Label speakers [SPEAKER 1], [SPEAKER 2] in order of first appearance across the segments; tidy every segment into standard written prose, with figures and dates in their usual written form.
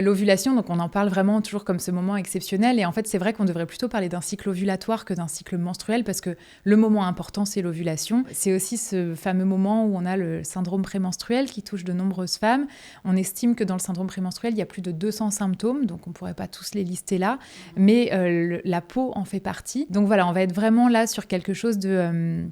[SPEAKER 1] L'ovulation, donc on en parle vraiment toujours comme ce moment exceptionnel. Et en fait, c'est vrai qu'on devrait plutôt parler d'un cycle ovulatoire que d'un cycle menstruel parce que le moment important, c'est l'ovulation. C'est aussi ce fameux moment où on a le syndrome prémenstruel qui touche de nombreuses femmes. On estime que dans le syndrome prémenstruel, il y a plus de 200 symptômes, donc on ne pourrait pas tous les lister là, mais la peau en fait partie. Donc voilà, on va être vraiment là sur quelque chose de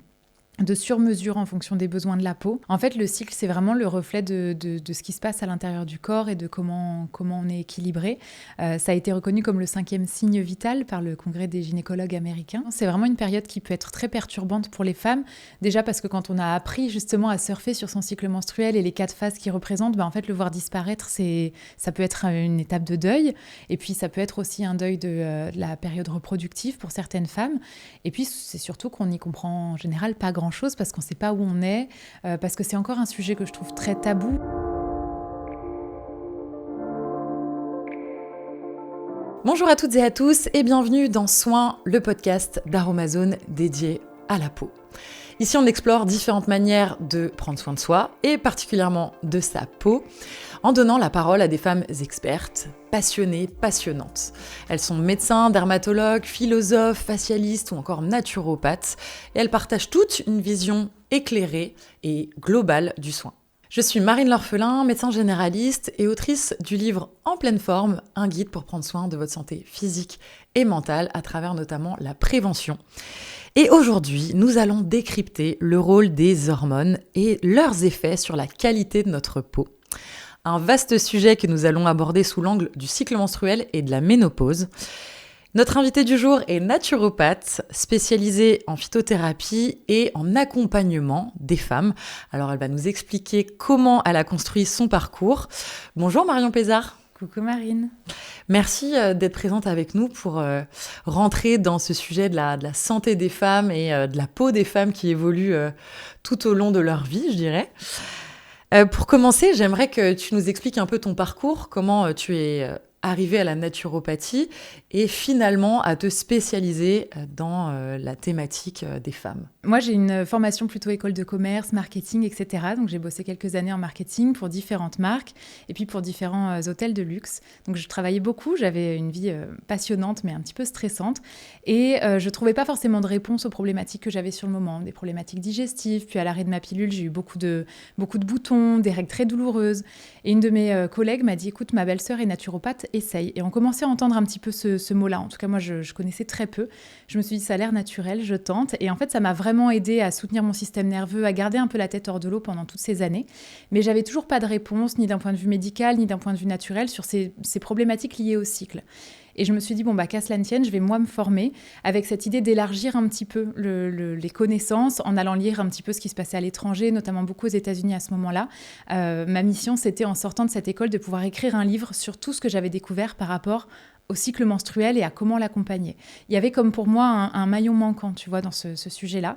[SPEAKER 1] sur-mesure en fonction des besoins de la peau. En fait, le cycle, c'est vraiment le reflet de ce qui se passe à l'intérieur du corps et de comment on est équilibré. Ça a été reconnu comme le 5e signe vital par le Congrès des gynécologues américains. C'est vraiment une période qui peut être très perturbante pour les femmes, déjà parce que quand on a appris justement à surfer sur son cycle menstruel et les 4 phases qu'il représente, en fait, le voir disparaître, ça peut être une étape de deuil, et puis ça peut être aussi un deuil de la période reproductive pour certaines femmes. Et puis, c'est surtout qu'on n'y comprend en général pas grand-chose parce qu'on ne sait pas où on est, parce que c'est encore un sujet que je trouve très tabou.
[SPEAKER 2] Bonjour à toutes et à tous et bienvenue dans Soin, le podcast d'Aromazone dédié à la peau. Ici, on explore différentes manières de prendre soin de soi et particulièrement de sa peau en donnant la parole à des femmes expertes, passionnées, passionnantes. Elles sont médecins, dermatologues, philosophes, facialistes ou encore naturopathes et elles partagent toutes une vision éclairée et globale du soin. Je suis Marine L'Orphelin, médecin généraliste et autrice du livre En pleine forme, un guide pour prendre soin de votre santé physique et mentale à travers notamment la prévention. Et aujourd'hui, nous allons décrypter le rôle des hormones et leurs effets sur la qualité de notre peau. Un vaste sujet que nous allons aborder sous l'angle du cycle menstruel et de la ménopause. Notre invitée du jour est naturopathe, spécialisée en phytothérapie et en accompagnement des femmes. Alors elle va nous expliquer comment elle a construit son parcours. Bonjour Marion Pézard.
[SPEAKER 1] Coucou Marine.
[SPEAKER 2] Merci d'être présente avec nous pour rentrer dans ce sujet de la santé des femmes et de la peau des femmes qui évoluent tout au long de leur vie, je dirais. Pour commencer, j'aimerais que tu nous expliques un peu ton parcours, comment tu es arrivée à la naturopathie et finalement à te spécialiser dans la thématique des femmes.
[SPEAKER 1] Moi, j'ai une formation plutôt école de commerce, marketing, etc. Donc, j'ai bossé quelques années en marketing pour différentes marques et puis pour différents hôtels de luxe. Donc, je travaillais beaucoup. J'avais une vie passionnante, mais un petit peu stressante. Et je ne trouvais pas forcément de réponse aux problématiques que j'avais sur le moment. Des problématiques digestives. Puis, à l'arrêt de ma pilule, j'ai eu beaucoup de boutons, des règles très douloureuses. Et une de mes collègues m'a dit, écoute, ma belle-sœur est naturopathe, essaye. Et on commençait à entendre un petit peu ce mot-là. En tout cas, moi, je connaissais très peu. Je me suis dit, ça a l'air naturel, je tente. Et en fait, ça m'a vraiment aidé à soutenir mon système nerveux, à garder un peu la tête hors de l'eau pendant toutes ces années. Mais j'avais toujours pas de réponse, ni d'un point de vue médical, ni d'un point de vue naturel, sur ces problématiques liées au cycle. Et je me suis dit, qu'à cela ne tienne, je vais moi me former avec cette idée d'élargir un petit peu les connaissances en allant lire un petit peu ce qui se passait à l'étranger, notamment beaucoup aux États-Unis à ce moment-là. Ma mission, c'était en sortant de cette école de pouvoir écrire un livre sur tout ce que j'avais découvert par rapport au cycle menstruel et à comment l'accompagner. Il y avait comme pour moi un maillon manquant, tu vois, dans ce sujet-là.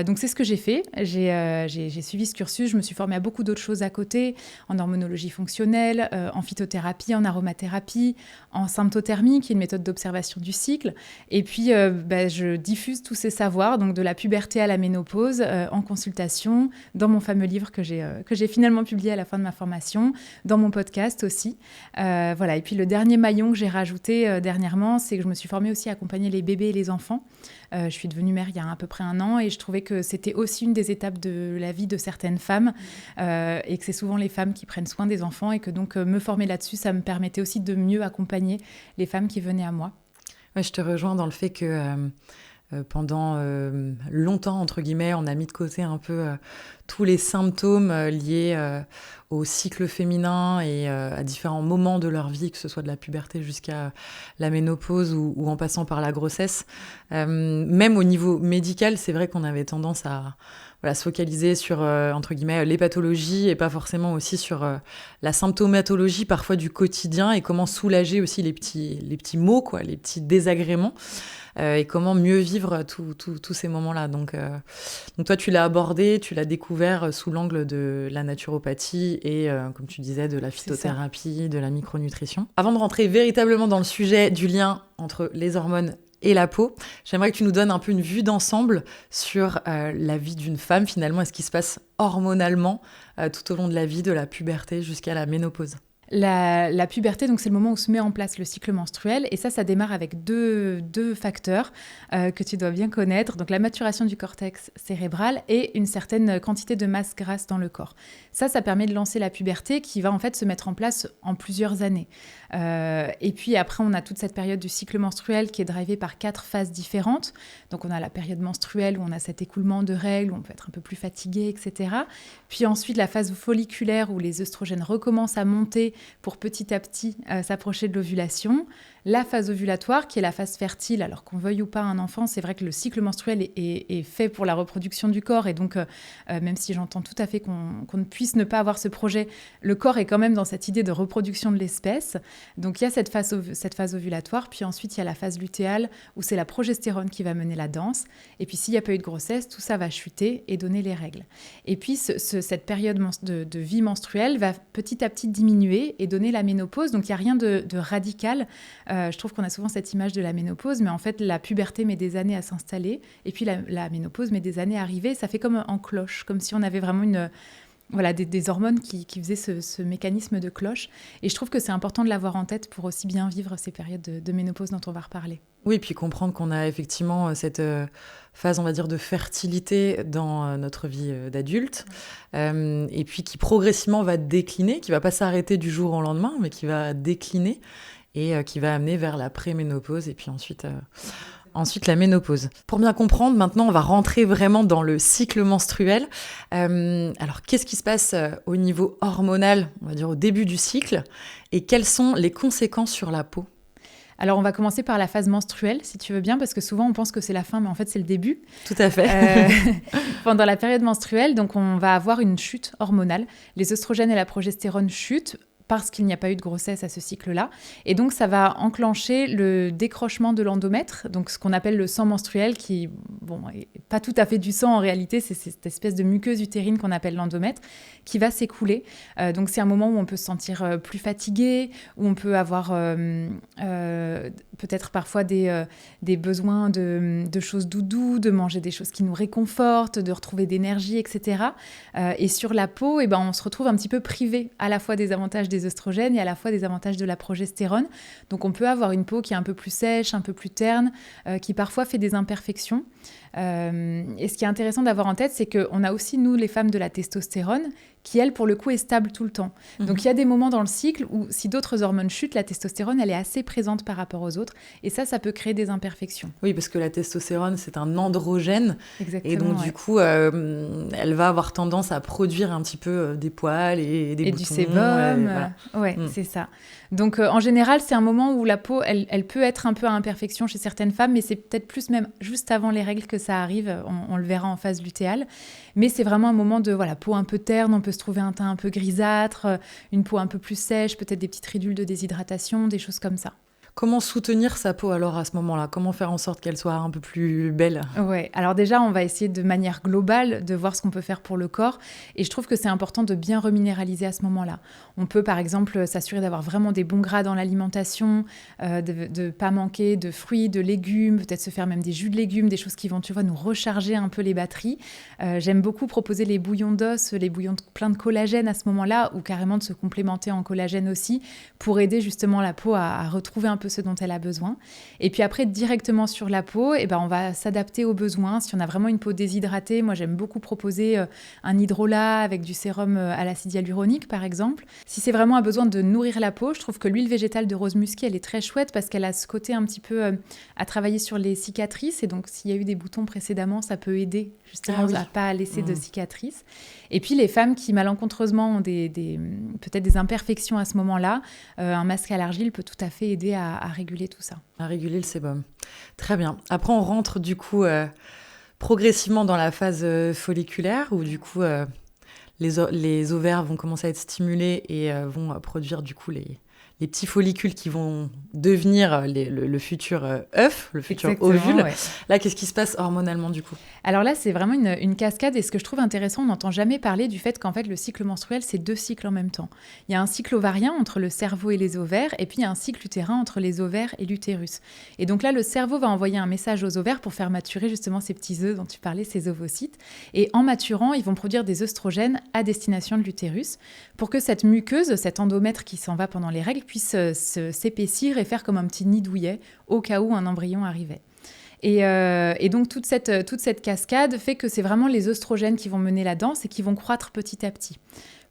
[SPEAKER 1] Donc c'est ce que j'ai fait. J'ai suivi ce cursus, je me suis formée à beaucoup d'autres choses à côté, en hormonologie fonctionnelle, en phytothérapie, en aromathérapie, en symptothermie, qui est une méthode d'observation du cycle. Et puis je diffuse tous ces savoirs, donc de la puberté à la ménopause, en consultation, dans mon fameux livre que j'ai finalement publié à la fin de ma formation, dans mon podcast aussi. Voilà. Et puis le dernier maillon que j'ai rajouté dernièrement, c'est que je me suis formée aussi à accompagner les bébés et les enfants. Je suis devenue mère il y a à peu près 1 an et je trouvais que c'était aussi une des étapes de la vie de certaines femmes et que c'est souvent les femmes qui prennent soin des enfants et que donc me former là-dessus, ça me permettait aussi de mieux accompagner les femmes qui venaient à moi.
[SPEAKER 2] Ouais, je te rejoins dans le fait que pendant longtemps, entre guillemets, on a mis de côté un peu tous les symptômes liés au cycle féminin et à différents moments de leur vie, que ce soit de la puberté jusqu'à la ménopause ou en passant par la grossesse. Même au niveau médical, c'est vrai qu'on avait tendance à se focaliser sur, entre guillemets, les pathologies et pas forcément aussi sur la symptomatologie parfois du quotidien et comment soulager aussi les petits maux, quoi, les petits désagréments. Et comment mieux vivre tous ces moments-là. Donc toi, tu l'as abordé, tu l'as découvert sous l'angle de la naturopathie et, comme tu disais, de la phytothérapie, de la micronutrition. Avant de rentrer véritablement dans le sujet du lien entre les hormones et la peau, j'aimerais que tu nous donnes un peu une vue d'ensemble sur la vie d'une femme, finalement, et ce qui se passe hormonalement tout au long de la vie, de la puberté jusqu'à la ménopause.
[SPEAKER 1] La puberté, donc c'est le moment où se met en place le cycle menstruel. Et ça démarre avec deux facteurs que tu dois bien connaître. Donc la maturation du cortex cérébral et une certaine quantité de masse grasse dans le corps. Ça permet de lancer la puberté qui va en fait se mettre en place en plusieurs années. Et puis après, on a toute cette période du cycle menstruel qui est drivée par 4 phases différentes. Donc on a la période menstruelle où on a cet écoulement de règles, où on peut être un peu plus fatigué, etc. Puis ensuite, la phase folliculaire où les œstrogènes recommencent à monter pour petit à petit s'approcher de l'ovulation. La phase ovulatoire, qui est la phase fertile, alors qu'on veuille ou pas un enfant, c'est vrai que le cycle menstruel est fait pour la reproduction du corps. Et donc, même si j'entends tout à fait qu'on ne puisse ne pas avoir ce projet, le corps est quand même dans cette idée de reproduction de l'espèce. Donc, il y a cette phase ovulatoire. Puis ensuite, il y a la phase lutéale, où c'est la progestérone qui va mener la danse. Et puis, s'il n'y a pas eu de grossesse, tout ça va chuter et donner les règles. Et puis, cette période de vie menstruelle va petit à petit diminuer et donner la ménopause. Donc, il n'y a rien de radical. Je trouve qu'on a souvent cette image de la ménopause, mais en fait, la puberté met des années à s'installer, et puis la ménopause met des années à arriver. Ça fait comme en cloche, comme si on avait vraiment des hormones qui faisaient ce mécanisme de cloche. Et je trouve que c'est important de l'avoir en tête pour aussi bien vivre ces périodes de ménopause dont on va reparler.
[SPEAKER 2] Oui, puis comprendre qu'on a effectivement cette phase, on va dire, de fertilité dans notre vie d'adulte, et puis qui progressivement va décliner, qui ne va pas s'arrêter du jour au lendemain, mais qui va décliner et qui va amener vers la préménopause et puis ensuite la ménopause. Pour bien comprendre, maintenant, on va rentrer vraiment dans le cycle menstruel. Alors, qu'est-ce qui se passe au niveau hormonal, on va dire au début du cycle, et quelles sont les conséquences sur la peau ?
[SPEAKER 1] Alors, on va commencer par la phase menstruelle, si tu veux bien, parce que souvent, on pense que c'est la fin, mais en fait, c'est le début.
[SPEAKER 2] Tout à fait.
[SPEAKER 1] Pendant la période menstruelle, donc, on va avoir une chute hormonale. Les oestrogènes et la progestérone chutent parce qu'il n'y a pas eu de grossesse à ce cycle-là. Et donc, ça va enclencher le décrochement de l'endomètre, donc ce qu'on appelle le sang menstruel, qui, est pas tout à fait du sang en réalité, c'est cette espèce de muqueuse utérine qu'on appelle l'endomètre, qui va s'écouler. Donc, c'est un moment où on peut se sentir plus fatigué, où on peut avoir peut-être parfois des besoins de choses doudou, de manger des choses qui nous réconfortent, de retrouver d'énergie, etc. Et sur la peau, on se retrouve un petit peu privé à la fois des avantages des œstrogènes et à la fois des avantages de la progestérone. Donc on peut avoir une peau qui est un peu plus sèche, un peu plus terne, qui parfois fait des imperfections. Et ce qui est intéressant d'avoir en tête, c'est qu'on a aussi, nous, les femmes, de la testostérone, qui, elle, pour le coup, est stable tout le temps. Donc, il y a des moments dans le cycle où, si d'autres hormones chutent, la testostérone, elle est assez présente par rapport aux autres. Et ça peut créer des imperfections.
[SPEAKER 2] Oui, parce que la testostérone, c'est un androgène.
[SPEAKER 1] Exactement.
[SPEAKER 2] Et donc, du coup, elle va avoir tendance à produire un petit peu des poils et des boutons.
[SPEAKER 1] Du sébum. Voilà. Ouais, c'est ça. Donc, en général, c'est un moment où la peau, elle peut être un peu à imperfection chez certaines femmes, mais c'est peut-être plus même juste avant les règles que ça arrive. On le verra en phase lutéale. Mais c'est vraiment un moment de peau un peu terne, on peut se trouver un teint un peu grisâtre, une peau un peu plus sèche, peut-être des petites ridules de déshydratation, des choses comme ça.
[SPEAKER 2] Comment soutenir sa peau alors à ce moment-là ? Comment faire en sorte qu'elle soit un peu plus belle ?
[SPEAKER 1] Ouais, alors déjà, on va essayer de manière globale de voir ce qu'on peut faire pour le corps. Et je trouve que c'est important de bien reminéraliser à ce moment-là. On peut par exemple s'assurer d'avoir vraiment des bons gras dans l'alimentation, de ne pas manquer de fruits, de légumes, peut-être se faire même des jus de légumes, des choses qui vont, nous recharger un peu les batteries. J'aime beaucoup proposer les bouillons d'os, les bouillons pleins de collagène à ce moment-là, ou carrément de se complémenter en collagène aussi, pour aider justement la peau à retrouver un peu ce dont elle a besoin. Et puis après, directement sur la peau, on va s'adapter aux besoins. Si on a vraiment une peau déshydratée, moi j'aime beaucoup proposer un hydrolat avec du sérum à l'acide hyaluronique par exemple. Si c'est vraiment un besoin de nourrir la peau, je trouve que l'huile végétale de rose musquée, elle est très chouette parce qu'elle a ce côté un petit peu à travailler sur les cicatrices. Et donc s'il y a eu des boutons précédemment, ça peut aider justement à ne pas laisser de cicatrices. Et puis les femmes qui malencontreusement ont peut-être des imperfections à ce moment-là, un masque à l'argile peut tout à fait aider à réguler tout ça.
[SPEAKER 2] À réguler le sébum. Très bien. Après, on rentre du coup progressivement dans la phase folliculaire où du coup les ovaires vont commencer à être stimulés et vont produire du coup les petits follicules qui vont devenir le futur œuf, le futur
[SPEAKER 1] Exactement,
[SPEAKER 2] ovule.
[SPEAKER 1] ouais.
[SPEAKER 2] Là, qu'est-ce qui se passe hormonalement du coup ?
[SPEAKER 1] Alors là, c'est vraiment une cascade. Et ce que je trouve intéressant, on n'entend jamais parler du fait qu'en fait, le cycle menstruel, c'est 2 cycles en même temps. Il y a un cycle ovarien entre le cerveau et les ovaires, et puis il y a un cycle utérin entre les ovaires et l'utérus. Et donc là, le cerveau va envoyer un message aux ovaires pour faire maturer justement ces petits œufs dont tu parlais, ces ovocytes. Et en maturant, ils vont produire des œstrogènes à destination de l'utérus pour que cette muqueuse, cet endomètre qui s'en va pendant les règles, puisse s'épaissir et faire comme un petit nid douillet au cas où un embryon arrivait. Et donc, toute cette cascade fait que c'est vraiment les œstrogènes qui vont mener la danse et qui vont croître petit à petit.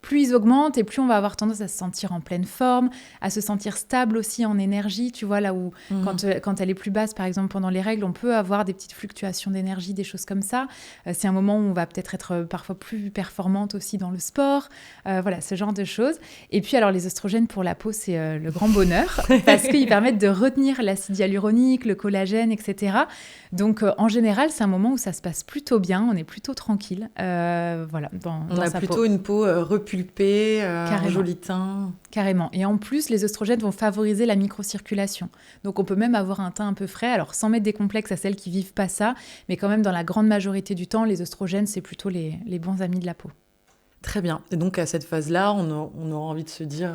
[SPEAKER 1] Plus ils augmentent et plus on va avoir tendance à se sentir en pleine forme, à se sentir stable aussi en énergie. Tu vois, là où quand elle est plus basse, par exemple, pendant les règles, on peut avoir des petites fluctuations d'énergie, des choses comme ça. C'est un moment où on va peut-être être parfois plus performante aussi dans le sport. Voilà, ce genre de choses. Et puis, alors, les œstrogènes pour la peau, c'est le grand bonheur parce qu'ils permettent de retenir l'acide hyaluronique, le collagène, etc. Donc, en général, c'est un moment où ça se passe plutôt bien. On est plutôt tranquille. Voilà,
[SPEAKER 2] on a plutôt peau. Une peau repulpée, un joli teint.
[SPEAKER 1] Carrément. Et en plus, les œstrogènes vont favoriser la microcirculation. Donc, on peut même avoir un teint un peu frais. Alors, sans mettre des complexes à celles qui vivent pas ça, mais quand même, dans la grande majorité du temps, les œstrogènes, c'est plutôt les bons amis de la peau.
[SPEAKER 2] Très bien. Et donc, à cette phase-là, on aura envie de se dire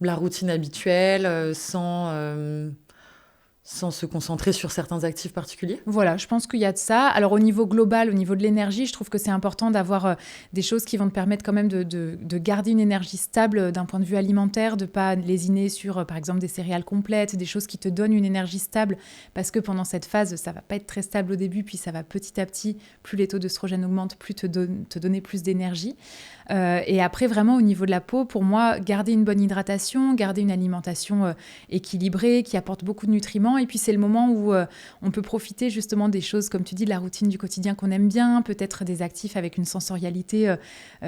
[SPEAKER 2] la routine habituelle, sans se concentrer sur certains actifs particuliers ?
[SPEAKER 1] Voilà, je pense qu'il y a de ça. Alors, au niveau global, au niveau de l'énergie, je trouve que c'est important d'avoir des choses qui vont te permettre quand même de garder une énergie stable d'un point de vue alimentaire, de ne pas lésiner sur, par exemple, des céréales complètes, des choses qui te donnent une énergie stable, parce que pendant cette phase, ça ne va pas être très stable au début, puis ça va petit à petit, plus les taux d'œstrogène augmentent, plus te donner plus d'énergie. Et après, vraiment, au niveau de la peau, pour moi, garder une bonne hydratation, garder une alimentation équilibrée, qui apporte beaucoup de nutriments. Et puis, c'est le moment où on peut profiter justement des choses, comme tu dis, de la routine du quotidien qu'on aime bien, peut-être des actifs avec une sensorialité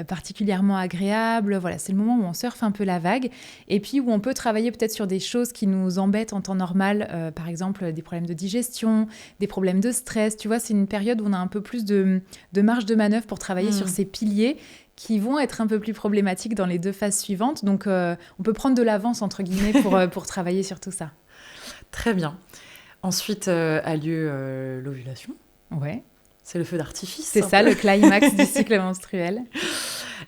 [SPEAKER 1] particulièrement agréable. Voilà, c'est le moment où on surfe un peu la vague. Et puis, où on peut travailler peut-être sur des choses qui nous embêtent en temps normal. Par exemple, des problèmes de digestion, des problèmes de stress. Tu vois, c'est une période où on a un peu plus de marge de manœuvre pour travailler sur ces piliers qui vont être un peu plus problématiques dans les 2 phases suivantes. Donc, on peut prendre de l'avance, entre guillemets, pour travailler sur tout ça.
[SPEAKER 2] Très bien. Ensuite a lieu l'ovulation.
[SPEAKER 1] Ouais.
[SPEAKER 2] C'est le feu d'artifice.
[SPEAKER 1] C'est ça, le climax du cycle menstruel.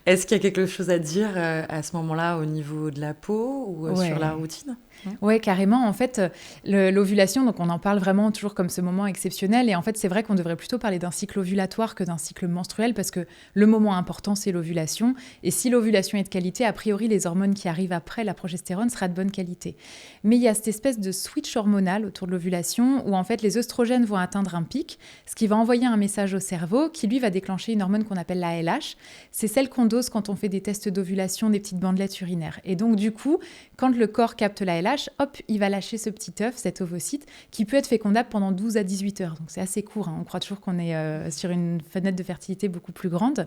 [SPEAKER 2] Est-ce qu'il y a quelque chose à dire à ce moment-là au niveau de la peau ou sur la routine ?
[SPEAKER 1] Oui, carrément. En fait, l'ovulation, donc on en parle vraiment toujours comme ce moment exceptionnel. Et en fait, c'est vrai qu'on devrait plutôt parler d'un cycle ovulatoire que d'un cycle menstruel parce que le moment important, c'est l'ovulation. Et si l'ovulation est de qualité, a priori, les hormones qui arrivent après, la progestérone, sera de bonne qualité. Mais il y a cette espèce de switch hormonal autour de l'ovulation où en fait, les œstrogènes vont atteindre un pic, ce qui va envoyer un message au cerveau qui, lui, va déclencher une hormone qu'on appelle la LH. C'est celle qu'on dose quand on fait des tests d'ovulation, des petites bandelettes urinaires. Et donc, du coup, quand le corps capte la LH, hop, il va lâcher ce petit œuf, cet ovocyte, qui peut être fécondable pendant 12 à 18 heures. Donc, c'est assez court. On croit toujours qu'on est sur une fenêtre de fertilité beaucoup plus grande.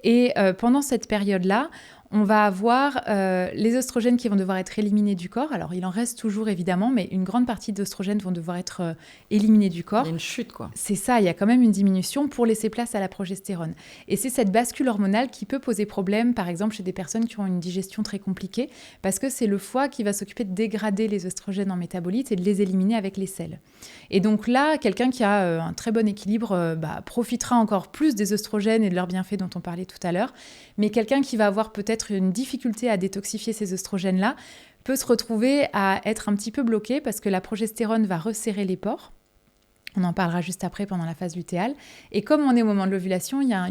[SPEAKER 1] Et pendant cette période-là, on va avoir les œstrogènes qui vont devoir être éliminés du corps. Alors, il en reste toujours, évidemment, mais une grande partie d'œstrogènes vont devoir être éliminés du corps.
[SPEAKER 2] Il y a une chute, quoi.
[SPEAKER 1] C'est ça, il y a quand même une diminution pour laisser place à la progestérone. Et c'est cette bascule hormonale qui peut poser problème, par exemple, chez des personnes qui ont une digestion très compliquée, parce que c'est le foie qui va s'occuper de dégrader les œstrogènes en métabolites et de les éliminer avec les selles. Et donc là, quelqu'un qui a un très bon équilibre profitera encore plus des œstrogènes et de leurs bienfaits dont on parlait tout à l'heure. Mais quelqu'un qui va avoir peut-être une difficulté à détoxifier ces œstrogènes-là peut se retrouver à être un petit peu bloqué parce que la progestérone va resserrer les pores. On en parlera juste après pendant la phase lutéale. Et comme on est au moment de l'ovulation, il y a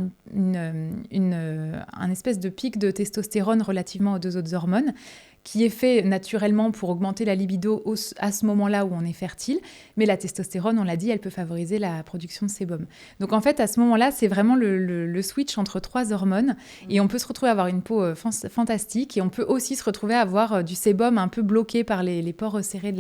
[SPEAKER 1] un espèce de pic de testostérone relativement aux 2 autres hormones qui est fait naturellement pour augmenter la libido à ce moment-là où on est fertile. Mais la testostérone, on l'a dit, elle peut favoriser la production de sébum. Donc en fait, à ce moment-là, c'est vraiment le switch entre 3 hormones. Et on peut se retrouver à avoir une peau fantastique. Et on peut aussi se retrouver à avoir du sébum un peu bloqué par les pores resserrés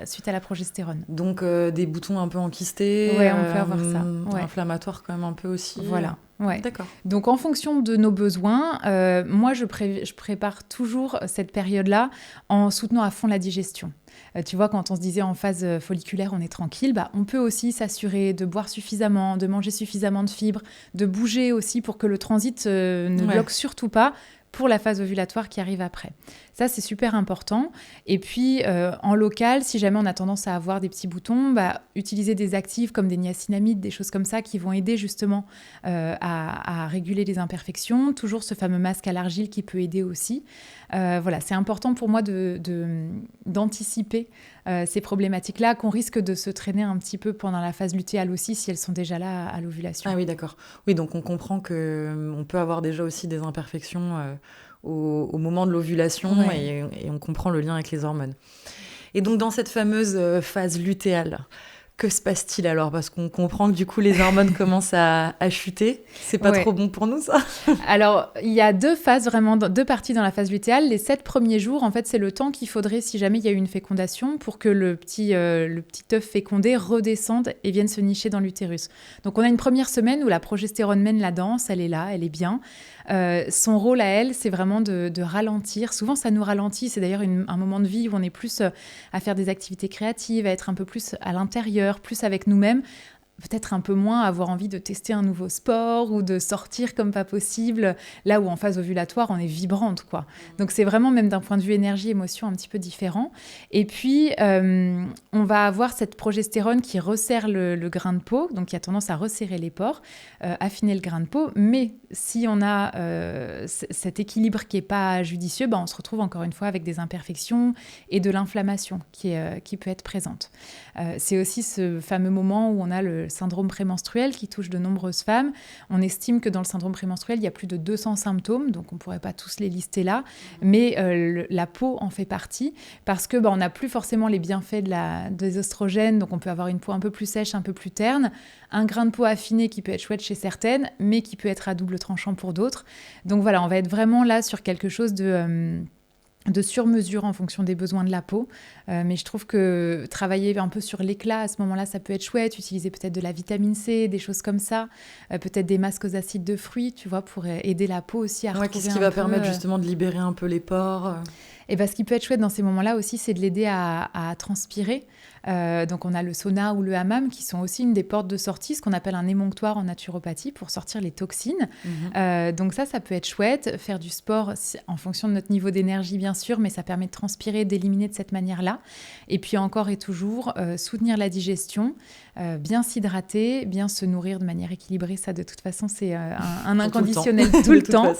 [SPEAKER 1] suite à la progestérone.
[SPEAKER 2] Donc des boutons un peu enquistés.
[SPEAKER 1] Oui, on peut avoir ça. Ouais.
[SPEAKER 2] Inflammatoire quand même un peu aussi.
[SPEAKER 1] Voilà. Ouais.
[SPEAKER 2] D'accord.
[SPEAKER 1] Donc, en fonction de nos besoins, moi, je prépare toujours cette période-là en soutenant à fond la digestion. Tu vois, quand on se disait en phase folliculaire, on est tranquille, on peut aussi s'assurer de boire suffisamment, de manger suffisamment de fibres, de bouger aussi pour que le transit ne bloque surtout pas. pour la phase ovulatoire qui arrive après. Ça, c'est super important. Et puis, en local, si jamais on a tendance à avoir des petits boutons, utiliser des actifs comme des niacinamides, des choses comme ça qui vont aider justement à réguler les imperfections. Toujours ce fameux masque à l'argile qui peut aider aussi. Voilà, c'est important pour moi d'anticiper ces problématiques-là qu'on risque de se traîner un petit peu pendant la phase lutéale aussi si elles sont déjà là à l'ovulation.
[SPEAKER 2] Ah oui, d'accord. Oui, donc on comprend qu'on peut avoir déjà aussi des imperfections au moment de l'ovulation et on comprend le lien avec les hormones. Et donc dans cette fameuse phase lutéale, que se passe-t-il alors ? Parce qu'on comprend que du coup les hormones commencent à chuter. C'est pas trop bon pour nous, ça ?
[SPEAKER 1] Alors, il y a deux phases, vraiment, deux parties dans la phase lutéale. Les 7 premiers jours, en fait, c'est le temps qu'il faudrait, si jamais il y a eu une fécondation, pour que le petit œuf fécondé redescende et vienne se nicher dans l'utérus. Donc, on a une première semaine où la progestérone mène la danse, elle est là, elle est bien. Son rôle à elle, c'est vraiment de ralentir. Souvent, ça nous ralentit. C'est d'ailleurs un moment de vie où on est plus à faire des activités créatives, à être un peu plus à l'intérieur, plus avec nous-mêmes. Peut-être un peu moins avoir envie de tester un nouveau sport ou de sortir comme pas possible, là où en phase ovulatoire, on est vibrante, quoi. Donc, c'est vraiment, même d'un point de vue énergie, émotion, un petit peu différent. Et puis, on va avoir cette progestérone qui resserre le grain de peau, donc qui a tendance à resserrer les pores, affiner le grain de peau. Mais si on a cet équilibre qui n'est pas judicieux, on se retrouve encore une fois avec des imperfections et de l'inflammation qui peut être présente. C'est aussi ce fameux moment où on a le syndrome prémenstruel qui touche de nombreuses femmes. On estime que dans le syndrome prémenstruel, il y a plus de 200 symptômes, donc on ne pourrait pas tous les lister là, mais la peau en fait partie parce que on n'a plus forcément les bienfaits des oestrogènes, donc on peut avoir une peau un peu plus sèche, un peu plus terne, un grain de peau affiné qui peut être chouette chez certaines, mais qui peut être à double tranchant pour d'autres. Donc voilà, on va être vraiment là sur quelque chose de sur-mesure en fonction des besoins de la peau. Mais je trouve que travailler un peu sur l'éclat, à ce moment-là, ça peut être chouette. Utiliser peut-être de la vitamine C, des choses comme ça. Peut-être des masques aux acides de fruits, tu vois, pour aider la peau aussi à retrouver
[SPEAKER 2] qu'est-ce qui va permettre justement de libérer un peu les pores
[SPEAKER 1] Et ce qui peut être chouette dans ces moments-là aussi, c'est de l'aider à transpirer. Donc on a le sauna ou le hammam qui sont aussi une des portes de sortie, ce qu'on appelle un émonctoire en naturopathie pour sortir les toxines. Donc ça peut être chouette. Faire du sport en fonction de notre niveau d'énergie, bien sûr, mais ça permet de transpirer, d'éliminer de cette manière-là. Et puis encore et toujours, soutenir la digestion, bien s'hydrater, bien se nourrir de manière équilibrée. Ça, de toute façon, c'est un inconditionnel tout le temps.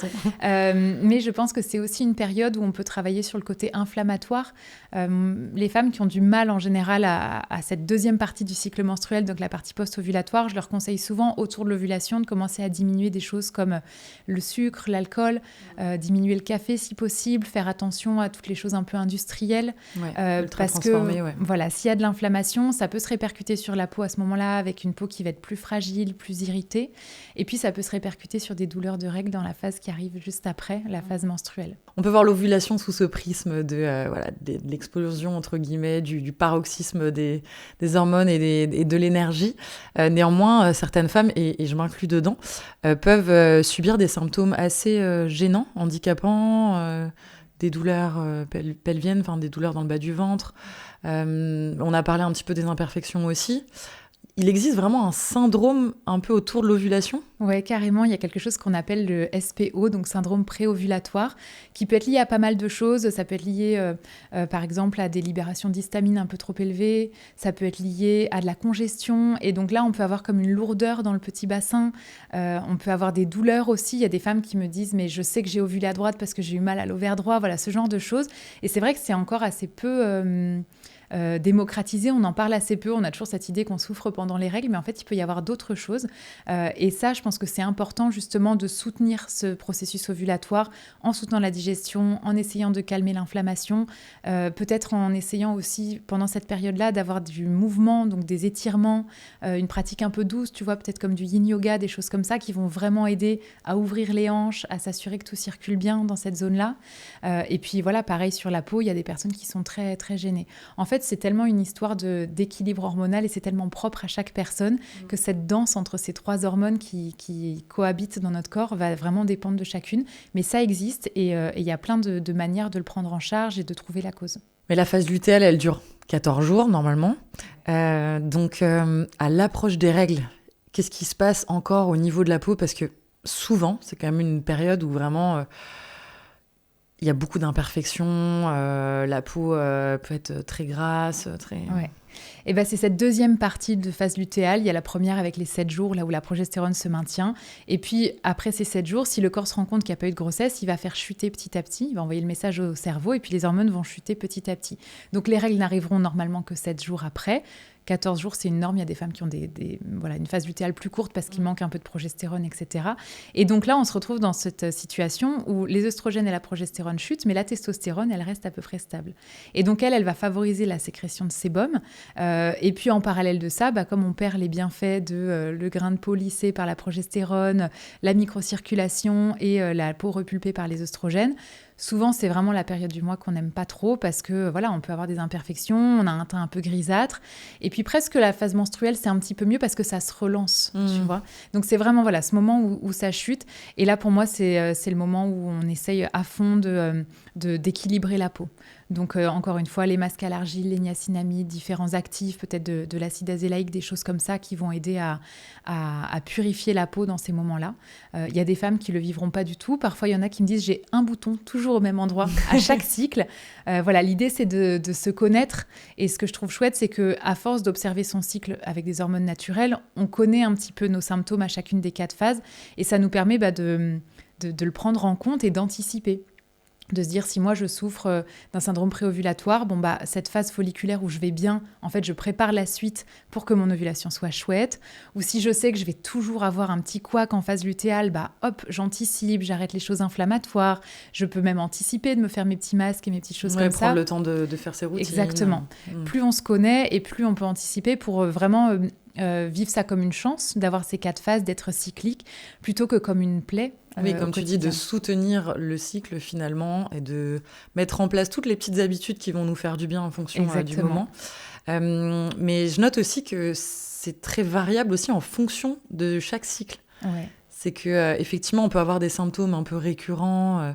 [SPEAKER 1] Mais je pense que c'est aussi une période où on peut travailler sur le côté inflammatoire. Les femmes qui ont du mal en général à cette deuxième partie du cycle menstruel, donc la partie post-ovulatoire, je leur conseille souvent autour de l'ovulation de commencer à diminuer des choses comme le sucre, l'alcool, diminuer le café si possible, faire attention à toutes les choses un peu industrielles. Parce que voilà, s'il y a de l'inflammation, ça peut se répercuter sur la peau à ce moment-là avec une peau qui va être plus fragile, plus irritée. Et puis ça peut se répercuter sur des douleurs de règles dans la phase qui arrive juste après la phase menstruelle.
[SPEAKER 2] On peut voir l'ovulation sous ce prisme de l'explosion, entre guillemets, du paroxysme des hormones et de l'énergie. Néanmoins, certaines femmes, et je m'inclus dedans, peuvent subir des symptômes assez gênants, handicapants, des douleurs pelviennes, enfin des douleurs dans le bas du ventre. On a parlé un petit peu des imperfections aussi. Il existe vraiment un syndrome un peu autour de l'ovulation ?
[SPEAKER 1] Oui, carrément. Il y a quelque chose qu'on appelle le SPO, donc syndrome préovulatoire, qui peut être lié à pas mal de choses. Ça peut être lié, par exemple, à des libérations d'histamine un peu trop élevées. Ça peut être lié à de la congestion. Et donc là, on peut avoir comme une lourdeur dans le petit bassin. On peut avoir des douleurs aussi. Il y a des femmes qui me disent « mais je sais que j'ai ovulé à droite parce que j'ai eu mal à l'ovaire droit ». Voilà, ce genre de choses. Et c'est vrai que c'est encore assez peu... démocratisé, on en parle assez peu, on a toujours cette idée qu'on souffre pendant les règles, mais en fait il peut y avoir d'autres choses et ça je pense que c'est important justement de soutenir ce processus ovulatoire en soutenant la digestion, en essayant de calmer l'inflammation, peut-être en essayant aussi pendant cette période-là d'avoir du mouvement, donc des étirements, une pratique un peu douce, tu vois, peut-être comme du yin yoga, des choses comme ça qui vont vraiment aider à ouvrir les hanches, à s'assurer que tout circule bien dans cette zone-là et puis voilà, pareil sur la peau, il y a des personnes qui sont très, très gênées. En fait, c'est tellement une histoire d'équilibre hormonal et c'est tellement propre à chaque personne que cette danse entre ces trois hormones qui cohabitent dans notre corps va vraiment dépendre de chacune. Mais ça existe et il y a plein de manières de le prendre en charge et de trouver la cause.
[SPEAKER 2] Mais la phase lutéale, elle dure 14 jours normalement. Donc, à l'approche des règles, qu'est-ce qui se passe encore au niveau de la peau ? Parce que souvent, c'est quand même une période où vraiment... il y a beaucoup d'imperfections, la peau peut être très grasse, très...
[SPEAKER 1] Ouais. Et ben c'est cette deuxième partie de phase lutéale. Il y a la première avec les 7 jours, là où la progestérone se maintient. Et puis, après ces 7 jours, si le corps se rend compte qu'il n'y a pas eu de grossesse, il va faire chuter petit à petit. Il va envoyer le message au cerveau et puis les hormones vont chuter petit à petit. Donc, les règles n'arriveront normalement que 7 jours après. 14 jours, c'est une norme. Il y a des femmes qui ont une phase lutéale plus courte parce qu'il manque un peu de progestérone, etc. Et donc là, on se retrouve dans cette situation où les œstrogènes et la progestérone chutent, mais la testostérone, elle reste à peu près stable. Et donc, elle va favoriser la sécrétion de sébum. Et puis, en parallèle de ça, comme on perd les bienfaits de le grain de peau lissé par la progestérone, la microcirculation et la peau repulpée par les œstrogènes, souvent, c'est vraiment la période du mois qu'on n'aime pas trop parce que voilà, on peut avoir des imperfections, on a un teint un peu grisâtre. Et puis presque la phase menstruelle, c'est un petit peu mieux parce que ça se relance, tu vois. Donc c'est vraiment voilà, ce moment où ça chute. Et là, pour moi, c'est le moment où on essaye à fond d'équilibrer la peau. Donc, encore une fois, les masques à l'argile, les niacinamides, différents actifs, peut-être de l'acide azélaïque, des choses comme ça qui vont aider à purifier la peau dans ces moments-là. Il y a des femmes qui ne le vivront pas du tout. Parfois, il y en a qui me disent « j'ai un bouton toujours au même endroit à chaque cycle ». Voilà, l'idée, c'est de se connaître. Et ce que je trouve chouette, c'est qu'à force d'observer son cycle avec des hormones naturelles, on connaît un petit peu nos symptômes à chacune des 4 phases. Et ça nous permet de le prendre en compte et d'anticiper. De se dire, si moi je souffre d'un syndrome préovulatoire, cette phase folliculaire où je vais bien, en fait, je prépare la suite pour que mon ovulation soit chouette. Ou si je sais que je vais toujours avoir un petit couac en phase lutéale, hop, j'anticipe, j'arrête les choses inflammatoires. Je peux même anticiper de me faire mes petits masques et mes petites choses comme ça.
[SPEAKER 2] Prendre le temps de faire ses routines.
[SPEAKER 1] Exactement. Plus on se connaît et plus on peut anticiper pour vraiment vivre ça comme une chance, d'avoir ces 4 phases, d'être cyclique, plutôt que comme une plaie.
[SPEAKER 2] Oui, comme tu dis, de soutenir le cycle finalement et de mettre en place toutes les petites habitudes qui vont nous faire du bien en fonction du moment. Mais je note aussi que c'est très variable aussi en fonction de chaque cycle.
[SPEAKER 1] Ouais.
[SPEAKER 2] C'est qu'effectivement, on peut avoir des symptômes un peu récurrents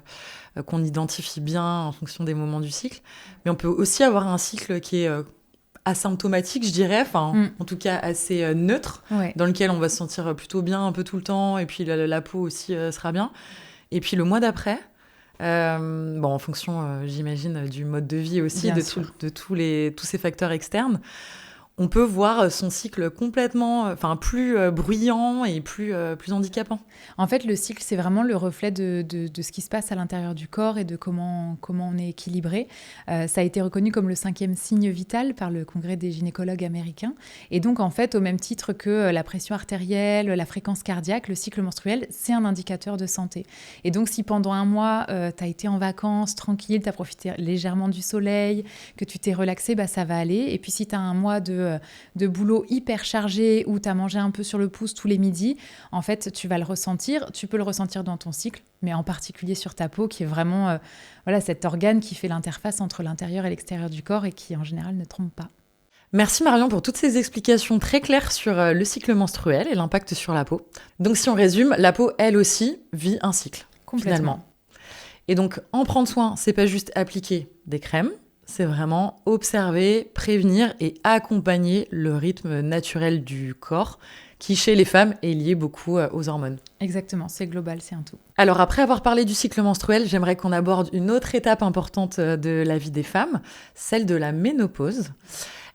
[SPEAKER 2] qu'on identifie bien en fonction des moments du cycle. Mais on peut aussi avoir un cycle qui est asymptomatique, je dirais, en tout cas assez neutre, dans lequel on va se sentir plutôt bien un peu tout le temps, et puis la peau aussi sera bien. Et puis le mois d'après, en fonction, j'imagine, du mode de vie aussi, de tous ces facteurs externes, on peut voir son cycle complètement, plus bruyant et plus handicapant.
[SPEAKER 1] En fait, le cycle, c'est vraiment le reflet de ce qui se passe à l'intérieur du corps et de comment on est équilibré. Ça a été reconnu comme le 5e signe vital par le Congrès des gynécologues américains. Et donc, en fait, au même titre que la pression artérielle, la fréquence cardiaque, le cycle menstruel, c'est un indicateur de santé. Et donc, si pendant un mois, tu as été en vacances, tranquille, tu as profité légèrement du soleil, que tu t'es relaxé, ça va aller. Et puis, si tu as un mois de boulot hyper chargé où tu as mangé un peu sur le pouce tous les midis, en fait, tu vas le ressentir. Tu peux le ressentir dans ton cycle, mais en particulier sur ta peau, qui est vraiment cet organe qui fait l'interface entre l'intérieur et l'extérieur du corps et qui, en général, ne trompe pas.
[SPEAKER 2] Merci Marion pour toutes ces explications très claires sur le cycle menstruel et l'impact sur la peau. Donc, si on résume, la peau, elle aussi, vit un cycle, finalement. Et donc, en prendre soin, c'est pas juste appliquer des crèmes, c'est vraiment observer, prévenir et accompagner le rythme naturel du corps qui, chez les femmes, est lié beaucoup aux hormones.
[SPEAKER 1] Exactement, c'est global, c'est un tout.
[SPEAKER 2] Alors, après avoir parlé du cycle menstruel, j'aimerais qu'on aborde une autre étape importante de la vie des femmes, celle de la ménopause.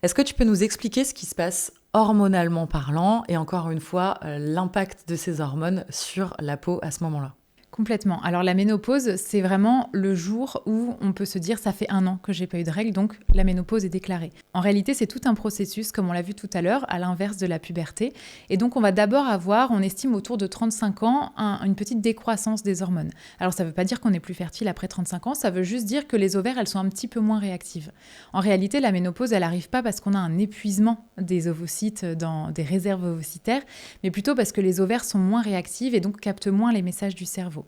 [SPEAKER 2] Est-ce que tu peux nous expliquer ce qui se passe hormonalement parlant et encore une fois, l'impact de ces hormones sur la peau à ce moment-là ?
[SPEAKER 1] Complètement. Alors la ménopause, c'est vraiment le jour où on peut se dire ça fait 1 an que j'ai pas eu de règles, donc la ménopause est déclarée. En réalité, c'est tout un processus, comme on l'a vu tout à l'heure, à l'inverse de la puberté. Et donc on va d'abord avoir, on estime autour de 35 ans, une petite décroissance des hormones. Alors ça veut pas dire qu'on est plus fertile après 35 ans, ça veut juste dire que les ovaires, elles sont un petit peu moins réactives. En réalité, la ménopause, elle arrive pas parce qu'on a un épuisement des ovocytes dans des réserves ovocitaires, mais plutôt parce que les ovaires sont moins réactifs et donc captent moins les messages du cerveau.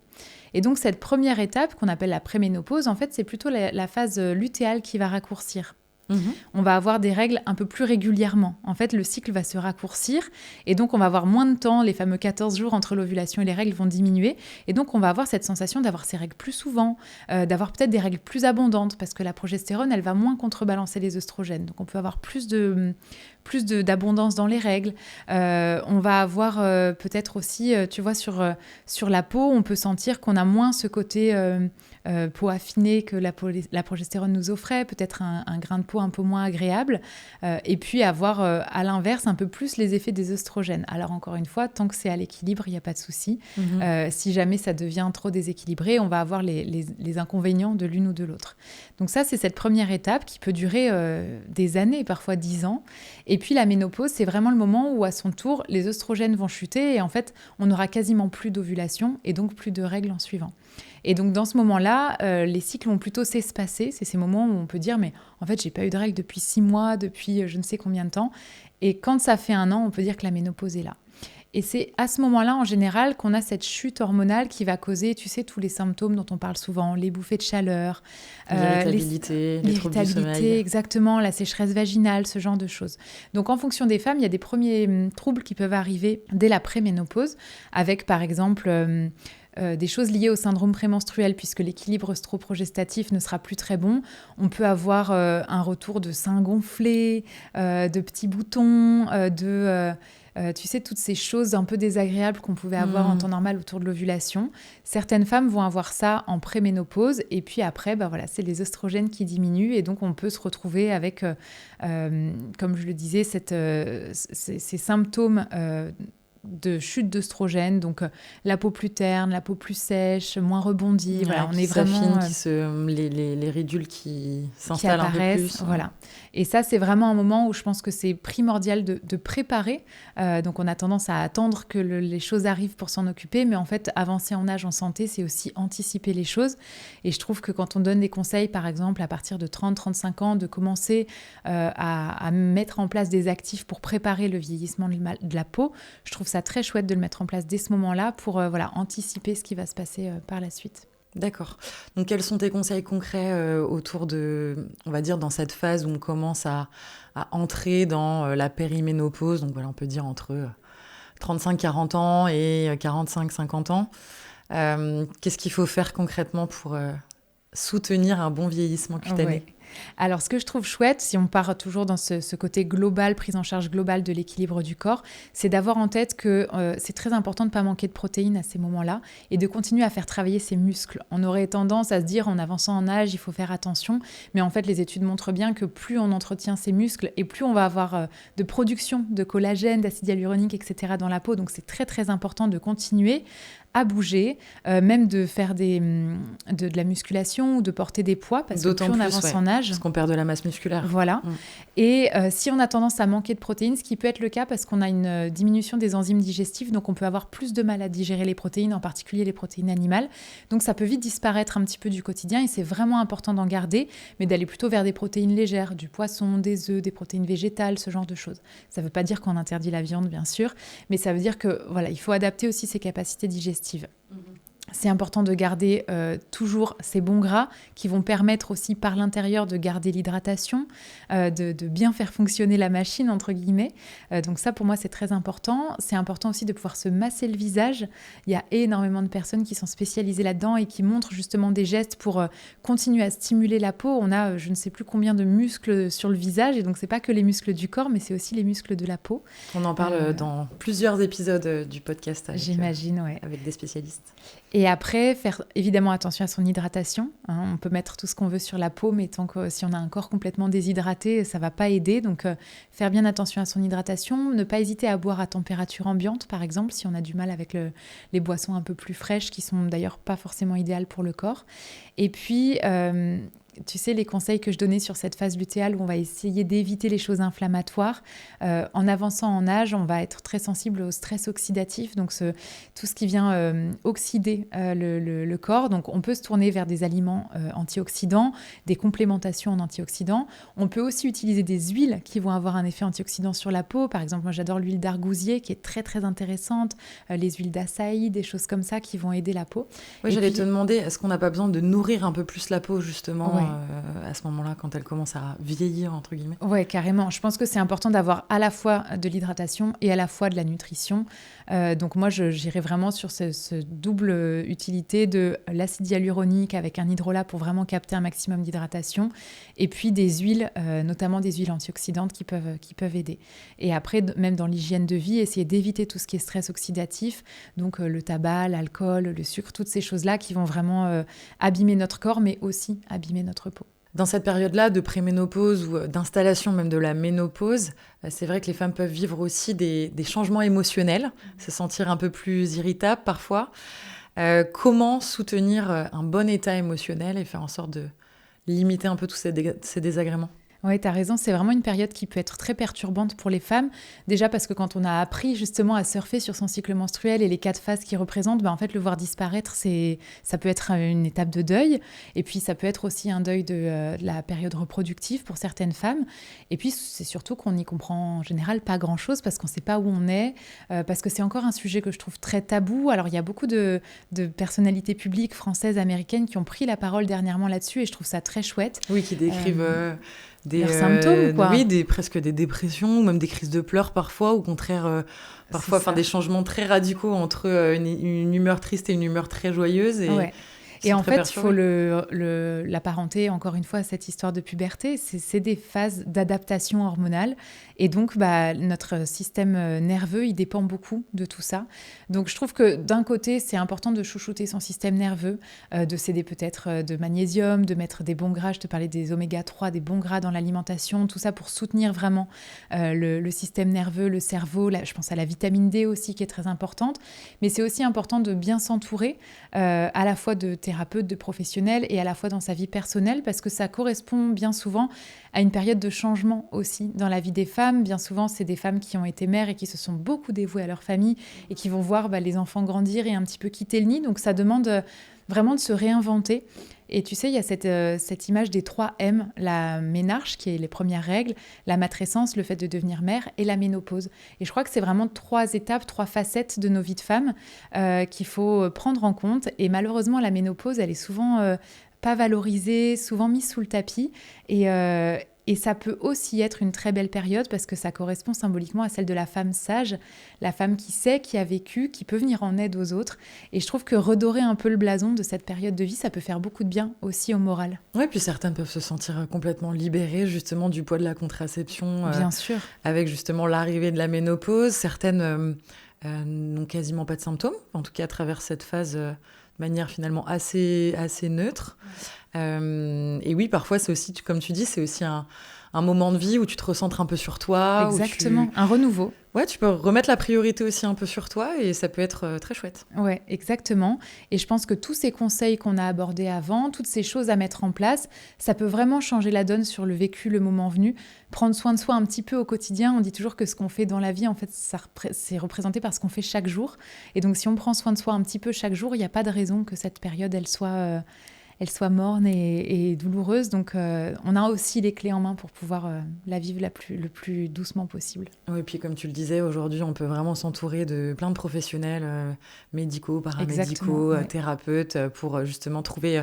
[SPEAKER 1] Et donc cette première étape qu'on appelle la préménopause, en fait, c'est plutôt la phase lutéale qui va raccourcir. On va avoir des règles un peu plus régulièrement. En fait, le cycle va se raccourcir et donc on va avoir moins de temps. Les fameux 14 jours entre l'ovulation et les règles vont diminuer. Et donc, on va avoir cette sensation d'avoir ces règles plus souvent, d'avoir peut-être des règles plus abondantes parce que la progestérone, elle va moins contrebalancer les œstrogènes. Donc, on peut avoir plus d'abondance dans les règles. On va avoir peut-être aussi, tu vois, sur la peau, on peut sentir qu'on a moins ce côté peau affinée que la progestérone nous offrait, peut-être un grain de peau un peu moins agréable, et puis avoir à l'inverse un peu plus les effets des œstrogènes. Alors encore une fois, tant que c'est à l'équilibre, il n'y a pas de souci. Si jamais ça devient trop déséquilibré, on va avoir les inconvénients de l'une ou de l'autre. Donc ça, c'est cette première étape qui peut durer des années, parfois 10 ans. Et puis la ménopause, c'est vraiment le moment où à son tour, les œstrogènes vont chuter et en fait, on n'aura quasiment plus d'ovulation et donc plus de règles en suivant. Et donc dans ce moment-là, les cycles vont plutôt s'espacer. C'est ces moments où on peut dire, mais en fait, j'ai pas eu de règles depuis 6 mois, depuis je ne sais combien de temps. Et quand ça fait 1 an, on peut dire que la ménopause est là. Et c'est à ce moment-là, en général, qu'on a cette chute hormonale qui va causer, tous les symptômes dont on parle souvent, les bouffées de chaleur,
[SPEAKER 2] l'irritabilité, les troubles du sommeil.
[SPEAKER 1] Exactement, la sécheresse vaginale, ce genre de choses. Donc, en fonction des femmes, il y a des premiers troubles qui peuvent arriver dès la préménopause, avec, par exemple, des choses liées au syndrome prémenstruel, puisque l'équilibre œstroprogestatif ne sera plus très bon. On peut avoir un retour de seins gonflés, de petits boutons, tu sais, toutes ces choses un peu désagréables qu'on pouvait avoir en temps normal autour de l'ovulation. Certaines femmes vont avoir ça en préménopause et puis après, c'est les œstrogènes qui diminuent et donc on peut se retrouver avec, comme je le disais, ces symptômes de chute d'œstrogènes, donc la peau plus terne, la peau plus sèche, moins rebondie.
[SPEAKER 2] Ouais,
[SPEAKER 1] voilà, on est vraiment
[SPEAKER 2] les ridules qui s'installent un peu plus.
[SPEAKER 1] Voilà. Et ça, c'est vraiment un moment où je pense que c'est primordial de préparer. Donc, on a tendance à attendre que les choses arrivent pour s'en occuper, mais en fait, avancer en âge en santé, c'est aussi anticiper les choses. Et je trouve que quand on donne des conseils, par exemple, à partir de 30-35 ans, de commencer à mettre en place des actifs pour préparer le vieillissement de la peau, je trouve ça très chouette de le mettre en place dès ce moment-là pour anticiper ce qui va se passer par la suite.
[SPEAKER 2] D'accord. Donc, quels sont tes conseils concrets autour de, on va dire, dans cette phase où on commence à entrer dans la périménopause, donc voilà, on peut dire entre 35-40 ans et 45-50 ans. Qu'est-ce qu'il faut faire concrètement pour soutenir un bon vieillissement cutané ?
[SPEAKER 1] Ouais. Alors, ce que je trouve chouette, si on part toujours dans ce côté global, prise en charge globale de l'équilibre du corps, c'est d'avoir en tête que c'est très important de ne pas manquer de protéines à ces moments-là et de continuer à faire travailler ses muscles. On aurait tendance à se dire, en avançant en âge, il faut faire attention, mais en fait, les études montrent bien que plus on entretient ses muscles et plus on va avoir de production de collagène, d'acide hyaluronique, etc. dans la peau. Donc, c'est très, très important de continuer à bouger, même de faire de la musculation ou de porter des poids, parce que plus on avance en âge...
[SPEAKER 2] Parce qu'on perd de la masse musculaire.
[SPEAKER 1] Voilà. Et si on a tendance à manquer de protéines, ce qui peut être le cas parce qu'on a une diminution des enzymes digestives, donc on peut avoir plus de mal à digérer les protéines, en particulier les protéines animales. Donc ça peut vite disparaître un petit peu du quotidien et c'est vraiment important d'en garder, mais d'aller plutôt vers des protéines légères, du poisson, des œufs, des protéines végétales, ce genre de choses. Ça ne veut pas dire qu'on interdit la viande, bien sûr, mais ça veut dire que voilà, il faut adapter aussi ses capacités digestives. C'est important de garder toujours ces bons gras qui vont permettre aussi par l'intérieur de garder l'hydratation, de bien faire fonctionner la machine, entre guillemets. Donc ça, pour moi, c'est très important. C'est important aussi de pouvoir se masser le visage. Il y a énormément de personnes qui sont spécialisées là-dedans et qui montrent justement des gestes pour continuer à stimuler la peau. On a je ne sais plus combien de muscles sur le visage et donc c'est pas que les muscles du corps, mais c'est aussi les muscles de la peau.
[SPEAKER 2] On en parle dans plusieurs épisodes du podcast
[SPEAKER 1] j'imagine, ouais.
[SPEAKER 2] Avec des spécialistes.
[SPEAKER 1] Et après, faire évidemment attention à son hydratation. On peut mettre tout ce qu'on veut sur la peau, mais tant que si on a un corps complètement déshydraté, ça ne va pas aider. Donc, faire bien attention à son hydratation. Ne pas hésiter à boire à température ambiante, par exemple, si on a du mal avec les boissons un peu plus fraîches, qui sont d'ailleurs pas forcément idéales pour le corps. Et puis... tu sais, les conseils que je donnais sur cette phase lutéale où on va essayer d'éviter les choses inflammatoires. En avançant en âge, on va être très sensible au stress oxydatif, donc tout ce qui vient oxyder le corps. Donc, on peut se tourner vers des aliments antioxydants, des complémentations en antioxydants. On peut aussi utiliser des huiles qui vont avoir un effet antioxydant sur la peau. Par exemple, moi, j'adore l'huile d'argousier qui est très, très intéressante. Les huiles d'açaï, des choses comme ça qui vont aider la peau.
[SPEAKER 2] Oui, j'allais te demander, est-ce qu'on n'a pas besoin de nourrir un peu plus la peau, justement à ce moment-là, quand elles commencent à vieillir, entre guillemets.
[SPEAKER 1] Ouais, carrément. Je pense que c'est important d'avoir à la fois de l'hydratation et à la fois de la nutrition. Donc moi, j'irais vraiment sur ce double utilité de l'acide hyaluronique avec un hydrolat pour vraiment capter un maximum d'hydratation, et puis des huiles, notamment des huiles antioxydantes qui peuvent aider. Et après, même dans l'hygiène de vie, essayer d'éviter tout ce qui est stress oxydatif, donc le tabac, l'alcool, le sucre, toutes ces choses-là qui vont vraiment abîmer notre corps, mais aussi abîmer notre peau.
[SPEAKER 2] Dans cette période-là de préménopause ou d'installation même de la ménopause, c'est vrai que les femmes peuvent vivre aussi des changements émotionnels, se sentir un peu plus irritables parfois. Comment soutenir un bon état émotionnel et faire en sorte de limiter un peu tous ces désagréments ?
[SPEAKER 1] Oui, tu as raison, c'est vraiment une période qui peut être très perturbante pour les femmes. Déjà parce que quand on a appris justement à surfer sur son cycle menstruel et les 4 phases qu'il représente, en fait, le voir disparaître, ça peut être une étape de deuil. Et puis, ça peut être aussi un deuil de la période reproductive pour certaines femmes. Et puis, c'est surtout qu'on n'y comprend en général pas grand-chose parce qu'on ne sait pas où on est, parce que c'est encore un sujet que je trouve très tabou. Alors, il y a beaucoup de personnalités publiques françaises, américaines qui ont pris la parole dernièrement là-dessus et je trouve ça très chouette.
[SPEAKER 2] Oui, qui décrivent...
[SPEAKER 1] leurs symptômes, quoi.
[SPEAKER 2] Oui, presque des dépressions, ou même des crises de pleurs parfois, au contraire, parfois des changements très radicaux entre une humeur triste et une humeur très joyeuse. Et
[SPEAKER 1] en fait, il faut l'apparenter, encore une fois, à cette histoire de puberté. C'est des phases d'adaptation hormonale. Et donc, notre système nerveux, il dépend beaucoup de tout ça. Donc, je trouve que d'un côté, c'est important de chouchouter son système nerveux, de s'aider peut-être de magnésium, de mettre des bons gras. Je te parlais des oméga-3, des bons gras dans l'alimentation. Tout ça pour soutenir vraiment le système nerveux, le cerveau. Là, je pense à la vitamine D aussi, qui est très importante. Mais c'est aussi important de bien s'entourer, à la fois de thérapeutes, de professionnels, et à la fois dans sa vie personnelle, parce que ça correspond bien souvent à une période de changement aussi dans la vie des femmes. Bien souvent, c'est des femmes qui ont été mères et qui se sont beaucoup dévouées à leur famille et qui vont voir les enfants grandir et un petit peu quitter le nid. Donc, ça demande vraiment de se réinventer. Et tu sais, il y a cette image des 3 M, la ménarche, qui est les premières règles, la matrescence, le fait de devenir mère, et la ménopause. Et je crois que c'est vraiment 3 étapes, 3 facettes de nos vies de femmes qu'il faut prendre en compte. Et malheureusement, la ménopause, elle est souvent pas valorisée, souvent mise sous le tapis. Et ça peut aussi être une très belle période parce que ça correspond symboliquement à celle de la femme sage, la femme qui sait, qui a vécu, qui peut venir en aide aux autres. Et je trouve que redorer un peu le blason de cette période de vie, ça peut faire beaucoup de bien aussi au moral.
[SPEAKER 2] Oui, puis certaines peuvent se sentir complètement libérées justement du poids de la contraception.
[SPEAKER 1] Bien sûr.
[SPEAKER 2] Avec justement l'arrivée de la ménopause. Certaines n'ont quasiment pas de symptômes, en tout cas à travers cette phase de manière finalement assez neutre. Et oui, parfois, c'est aussi, comme tu dis, c'est aussi un moment de vie où tu te recentres un peu sur toi.
[SPEAKER 1] Exactement, un renouveau.
[SPEAKER 2] Ouais, tu peux remettre la priorité aussi un peu sur toi et ça peut être très chouette.
[SPEAKER 1] Ouais, exactement. Et je pense que tous ces conseils qu'on a abordés avant, toutes ces choses à mettre en place, ça peut vraiment changer la donne sur le vécu, le moment venu. Prendre soin de soi un petit peu au quotidien. On dit toujours que ce qu'on fait dans la vie, en fait, c'est représenté par ce qu'on fait chaque jour. Et donc, si on prend soin de soi un petit peu chaque jour, il n'y a pas de raison que cette période, elle soit morne et douloureuse. Donc, on a aussi les clés en main pour pouvoir la vivre le plus doucement possible.
[SPEAKER 2] Oui, et puis comme tu le disais, aujourd'hui, on peut vraiment s'entourer de plein de professionnels médicaux, paramédicaux, thérapeutes, pour justement trouver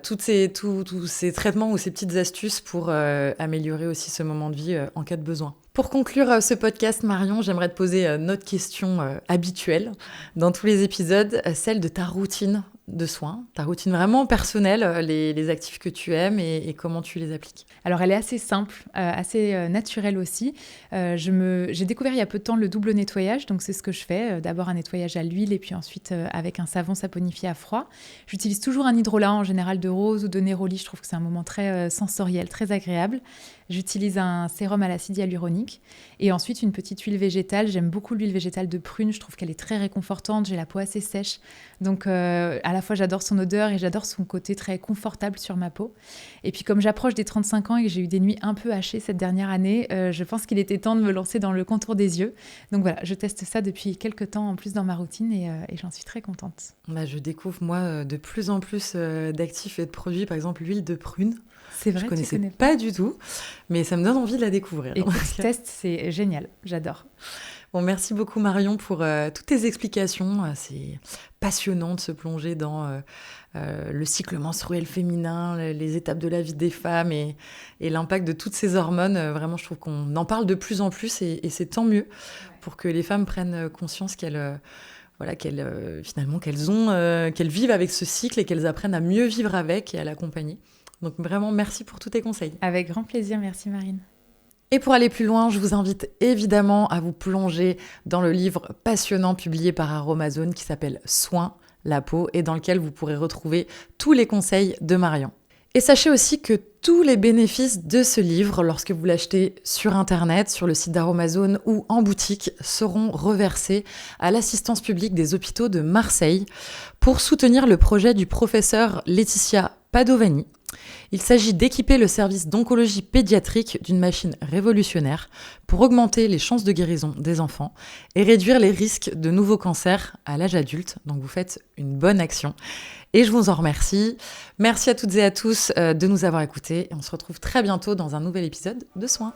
[SPEAKER 2] tous ces traitements ou ces petites astuces pour améliorer aussi ce moment de vie en cas de besoin. Pour conclure ce podcast, Marion, j'aimerais te poser notre question habituelle dans tous les épisodes, celle de ta routine de soins, ta routine vraiment personnelle, les actifs que tu aimes et comment tu les appliques.
[SPEAKER 1] Alors, elle est assez simple, assez naturelle aussi. J'ai découvert il y a peu de temps le double nettoyage, donc c'est ce que je fais. D'abord un nettoyage à l'huile et puis ensuite avec un savon saponifié à froid. J'utilise toujours un hydrolat en général de rose ou de néroli. Je trouve que c'est un moment très sensoriel, très agréable. J'utilise un sérum à l'acide hyaluronique et ensuite une petite huile végétale. J'aime beaucoup l'huile végétale de prune. Je trouve qu'elle est très réconfortante. J'ai la peau assez sèche. Donc, à la fois, j'adore son odeur et j'adore son côté très confortable sur ma peau. Et puis, comme j'approche des 35 ans et que j'ai eu des nuits un peu hachées cette dernière année, je pense qu'il était temps de me lancer dans le contour des yeux. Donc voilà, je teste ça depuis quelques temps en plus dans ma routine et j'en suis très contente.
[SPEAKER 2] Je découvre, moi, de plus en plus d'actifs et de produits. Par exemple, l'huile de prune.
[SPEAKER 1] C'est vrai,
[SPEAKER 2] je connaissais pas du tout, mais ça me donne envie de la découvre.
[SPEAKER 1] Écoute, teste, c'est génial, j'adore.
[SPEAKER 2] Bon, merci beaucoup Marion pour toutes tes explications. C'est passionnant de se plonger dans le cycle menstruel féminin, les étapes de la vie des femmes et l'impact de toutes ces hormones. Vraiment, je trouve qu'on en parle de plus en plus et c'est tant mieux pour que les femmes prennent conscience qu'elles vivent avec ce cycle et qu'elles apprennent à mieux vivre avec et à l'accompagner. Donc vraiment, merci pour tous tes conseils.
[SPEAKER 1] Avec grand plaisir, merci Marine.
[SPEAKER 2] Et pour aller plus loin, je vous invite évidemment à vous plonger dans le livre passionnant publié par Aromazone qui s'appelle Soin, la peau, et dans lequel vous pourrez retrouver tous les conseils de Marion. Et sachez aussi que tous les bénéfices de ce livre, lorsque vous l'achetez sur Internet, sur le site d'Aromazone ou en boutique, seront reversés à l'assistance publique des hôpitaux de Marseille pour soutenir le projet du professeur Laetitia Padovani. Il s'agit d'équiper le service d'oncologie pédiatrique d'une machine révolutionnaire pour augmenter les chances de guérison des enfants et réduire les risques de nouveaux cancers à l'âge adulte. Donc vous faites une bonne action et je vous en remercie. Merci à toutes et à tous de nous avoir écoutés et on se retrouve très bientôt dans un nouvel épisode de Soins.